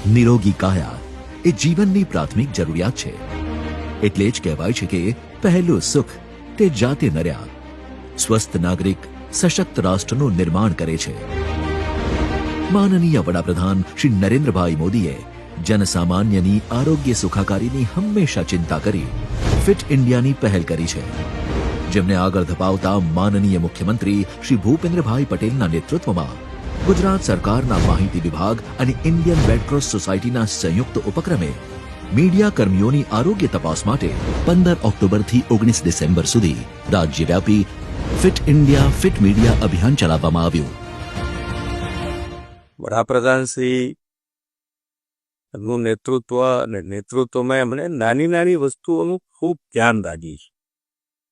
નિરોગી કાયા એ જીવનની પ્રાથમિક જરૂરિયાત છે. એટલે જ કહેવાય છે કે પહેલું સુખ તે જાતે નર્યા. સ્વસ્થ નાગરિક સશક્ત રાષ્ટ્રનું નિર્માણ કરે છે. માનનીય વડાપ્રધાન શ્રી નરેન્દ્રભાઈ મોદીએ જનસામાન્યની આરોગ્ય સુખાકારીની હંમેશા ચિંતા કરી ફિટ ઇન્ડિયાની પહેલ કરી છે, જેમને આગળ ધપાવતા માનનીય મુખ્યમંત્રી શ્રી ભૂપેન્દ્રભાઈ પટેલના નેતૃત્વમાં ગુજરાત સરકારના માહિતી વિભાગ અને ઇન્ડિયન રેડક્રોસ સોસાયટીના સંયુક્ત ઉપક્રમે મીડિયા કર્મીઓની આરોગ્ય તપાસ માટે 15 ઓક્ટોબરથી 19 ડિસેમ્બર સુધી રાજ્યવ્યાપી ફિટ ઇન્ડિયા ફિટ મીડિયા અભિયાન ચલાવવામાં આવ્યું. વડાપ્રધાન શ્રી નું નેતૃત્વ અને નેતૃત્વમાં એમણે નાની નાની વસ્તુઓનું ખૂબ ધ્યાન રાખી છે.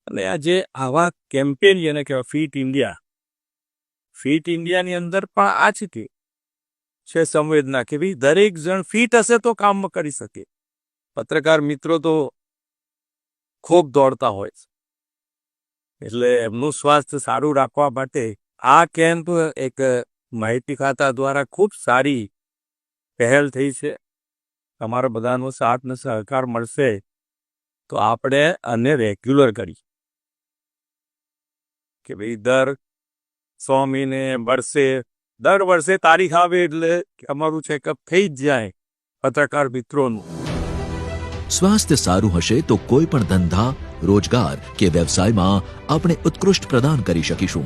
અને આજે આવા કેમ્પેન જેને કહેવાય ફિટ ઇન્ડિયાની અંદર પણ આ જ છે સંવેદના કે ભાઈ દરેક જણ ફિટ હશે તો કામ કરી શકે. પત્રકાર મિત્રો તો ખૂબ દોડતા હોય છે, એટલે એમનું સ્વાસ્થ્ય સારું રાખવા માટે આ કેમ્પ એક માહિતી ખાતા દ્વારા ખૂબ સારી પહેલ થઈ છે. તમારા બધાનો સાથ ને સહકાર મળશે તો આપણે આને રેગ્યુલર કરી કે ભાઈ દર 100 મહિને દર વર્ષે તારીખ આવે એટલે અમારું ચેકઅપ થઈ જ જાય પત્રકાર મિત્રોનું. સ્વાસ્થ્ય સારું હશે તો કોઈ પણ ધંધા, રોજગાર કે વ્યવસાયમાં આપણે ઉત્કૃષ્ટ પ્રદાન કરી શકીશું.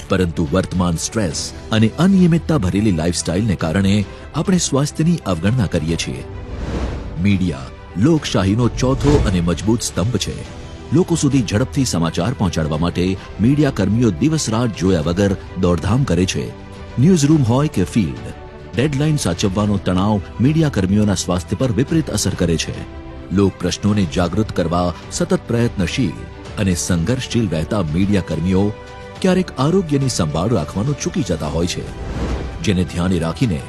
પરંતુ વર્તમાન સ્ટ્રેસ અને અનિયમિતતા ભરેલી લાઇફસ્ટાઇલને કારણે આપણે સ્વાસ્થ્યની અવગણના કરીએ છીએ. મીડિયા લોકશાહીનો ચોથો અને મજબૂત સ્તંભ છે. લોકો સુધી ઝડપથી સમાચાર પહોંચાડવા માટે મીડિયા કર્મીઓ દિવસ રાત જોયા વગર દોડધામ કરે છે. ન્યૂઝ રૂમ હોય કે ફિલ્ડ, ડેડલાઇન સાચવવાનો તણાવ મીડિયા કર્મીઓના સ્વાસ્થ્ય પર વિપરીત અસર કરે છે. લોક પ્રશ્નોને જાગૃત કરવા સતત પ્રયત્નશીલ અને સંઘર્ષશીલ રહેતા મીડિયા કર્મીઓ ક્યારેક આરોગ્યની સંભાળ રાખવાનું ચૂકી જતા હોય છે, જેને ધ્યાને રાખીને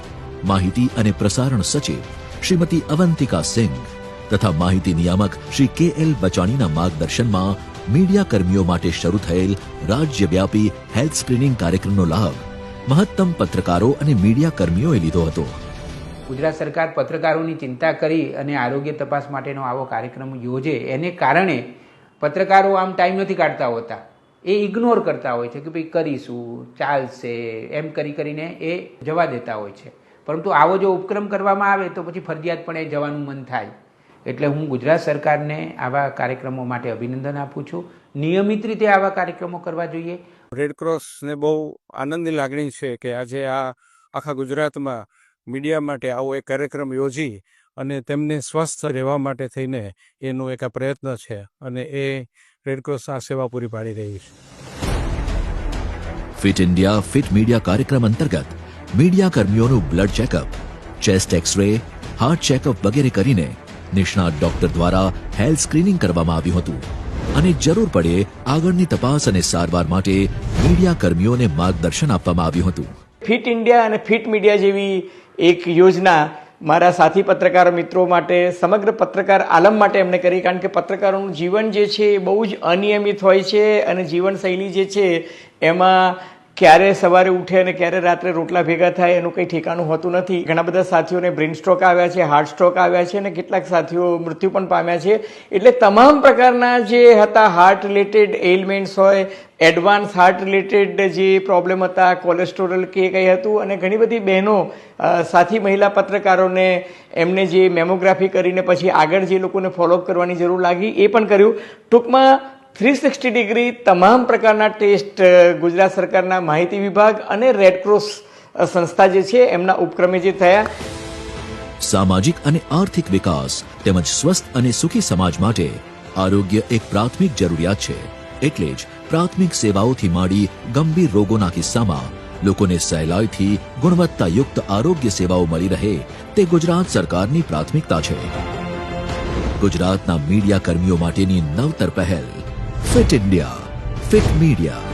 માહિતી અને પ્રસારણ સચિવ શ્રીમતી અવંતિકા સિંઘ તથા માહિતી નિયામક શ્રી KL બચાણીના માર્ગદર્શનમાં મીડિયા કર્મીઓ માટે શરૂ થયેલ રાજ્યવ્યાપી હેલ્થ સ્ક્રીનિંગ કાર્યક્રમનો લાભ મહત્તમ પત્રકારો અને મીડિયા કર્મીઓએ લીધો હતો. ગુજરાત સરકાર પત્રકારોની ચિંતા કરી અને આરોગ્ય તપાસ માટેનો આવો કાર્યક્રમ યોજે એને કારણે પત્રકારો આમ ટાઈમ નથી કાઢતા હોતા, એ ઇગ્નોર કરતા હોય છે કે ભાઈ કરીશું, ચાલશે, એમ કરીને એ જવા દેતા હોય છે. પરંતુ આવો જો ઉપક્રમ કરવામાં આવે તો પછી ફરજિયાતપણે જવાનું મન થાય. એટલે હું ગુજરાત સરકારને આવા કાર્યક્રમો માટે અભિનંદન આપું છું. નિયમિત રીતે આવા કાર્યક્રમો કરવા જોઈએ. રેડક્રોસને બહુ આનંદની લાગણી છે કે આજે આ આખા ગુજરાતમાં મીડિયા માટે આવો એક કાર્યક્રમ યોજી અને તેમને સ્વસ્થ રહેવા માટે થઈને એનો એક આ પ્રયત્ન છે અને એ રેડક્રોસ આ સેવા પૂરી પાડી રહી છે. ફિટ ઇન્ડિયા ફિટ મીડિયા કાર્યક્રમ અંતર્ગત મીડિયા કર્મીઓનું blood checkup, chest x ray, heart checkup વગેરે કરીને નિષ્ણાત ડોક્ટર દ્વારા હેલ્થ સ્ક્રીનિંગ કરવામાં આવ્યું હતું અને જરૂર પડે આગળની તપાસ અને સારવાર માટે મીડિયા કર્મીઓને માર્ગદર્શન આપવામાં આવ્યું હતું. ફિટ ઇન્ડિયા અને ફિટ મીડિયા જેવી એક યોજના મારા સાથી પત્રકાર મિત્રો માટે, સમગ્ર પત્રકાર આલમ માટે એમણે કરી. કારણ કે પત્રકારોનું જીવન જે છે એ બહુ જ અનિયમિત હોય છે અને જીવનશૈલી જે છે એમાં ક્યારે સવારે ઉઠે અને ક્યારે રાત્રે રોટલા ભેગા થાય એનું કંઈ ઠેકાણું હોતું નથી. ઘણા બધા સાથીઓને બ્રેઇન સ્ટ્રોક આવ્યા છે, હાર્ટ સ્ટ્રોક આવ્યા છે અને કેટલાક સાથીઓ મૃત્યુ પણ પામ્યા છે. એટલે તમામ પ્રકારના જે હતા હાર્ટ રિલેટેડ એલિમેન્ટ્સ હોય, એડવાન્સ હાર્ટ રિલેટેડ જે પ્રોબ્લેમ હતા, કોલેસ્ટ્રોલ કે કંઈ હતું, અને ઘણી બધી બહેનો સાથી મહિલા પત્રકારોને એમને જે મેમોગ્રાફી કરીને પછી આગળ જે લોકોને ફોલોઅપ કરવાની જરૂર લાગી એ પણ કર્યું. ટૂંકમાં 360 ડિગ્રી તમામ પ્રકારના ટેસ્ટ ગુજરાત સરકારના માહિતી વિભાગ અને રેડક્રોસ સંસ્થા જે છે એમના ઉપક્રમે જે થયા. સામાજિક અને આર્થિક વિકાસ તેમજ સ્વસ્થ અને સુખી સમાજ માટે આરોગ્ય એક પ્રાથમિક જરૂરિયાત છે. એટલે જ પ્રાથમિક સેવાઓથી માંડી ગંભીર રોગોના કિસ્સામાં લોકોને સહેલાઈથી ગુણવત્તાયુક્ત આરોગ્ય સેવાઓ મળી રહે તે ગુજરાત સરકારની પ્રાથમિકતા છે. ગુજરાતના મીડિયા કર્મીઓ માટેની નવતર પહેલ ફિટ ઇન્ડિયા ફિટ મીડિયા.